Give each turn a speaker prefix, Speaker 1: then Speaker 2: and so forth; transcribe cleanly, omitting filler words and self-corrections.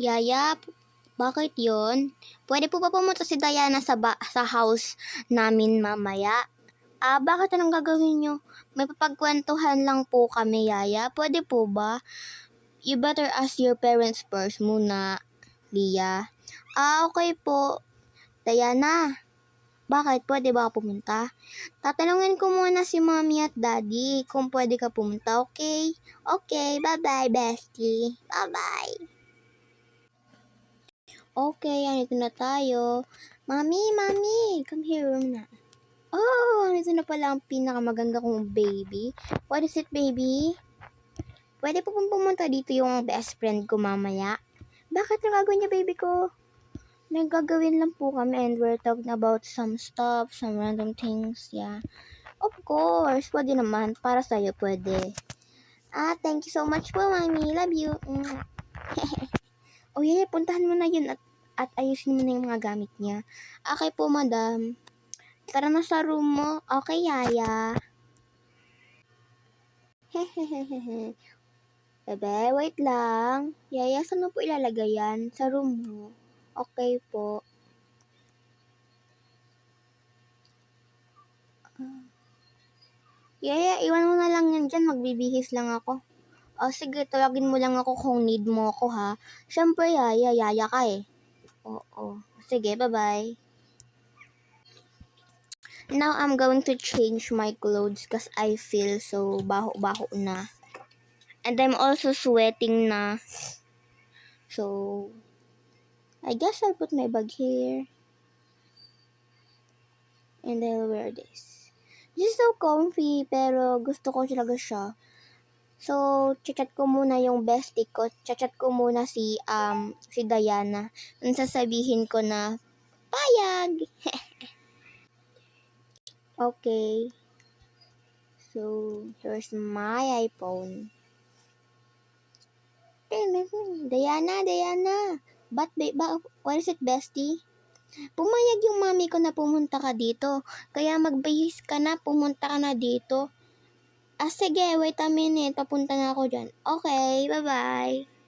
Speaker 1: Yaya, bakit yon? Pwede po ba pumunta si Diana sa house namin mamaya? Bakit anong gagawin nyo? May papagkwentuhan lang po kami, Yaya. Pwede po ba? You better ask your parents first muna, Lia. Okay po. Diana, bakit? Pwede ba ako pumunta? Tatanungin ko muna si Mommy at Daddy kung pwede ka pumunta, okay? Okay, bye-bye, bestie. Bye-bye. Okay, andito na tayo. Mami, come here na. Oh, andito na pala ang pinakamaganda kong baby. What is it, baby? Pwede po pong pumunta dito yung best friend ko mamaya. Bakit nagagawin niya, baby ko? Nagagawin lang po kami and we're talking about some stuff, some random things, yeah. Of course, pwede naman. Para sa'yo, pwede. Thank you so much po, Mami. Love you. Oh, yeah, puntahan mo na yun at ayusin mo na yung mga gamit niya. Okay po, madam. Tara na sa room mo. Okay, Yaya. Hehehehe. Bebe, wait lang. Yaya, saan mo po ilalagay yan? Sa room mo. Okay po. Yaya, iwan mo na lang yan dyan. Magbibihis lang ako. Sige, tawagin mo lang ako kung need mo ako, ha? Siyempre, Yaya ka eh. Oo. Sige, bye-bye. Now, I'm going to change my clothes because I feel so baho-baho na. And I'm also sweating na. So, I guess I'll put my bag here. And I'll wear this. This is so comfy, pero gusto ko talaga siya. So, chat ko muna yung bestie ko. Chat ko muna si Diana. Nung sasabihin ko na, payag! Okay. So, here's my iPhone. Diana. What is it, bestie? Pumayag yung mami ko na pumunta ka dito. Kaya magbihis ka na, pumunta ka na dito. Sige, wait a minute. Papunta na ako dyan. Okay, bye-bye.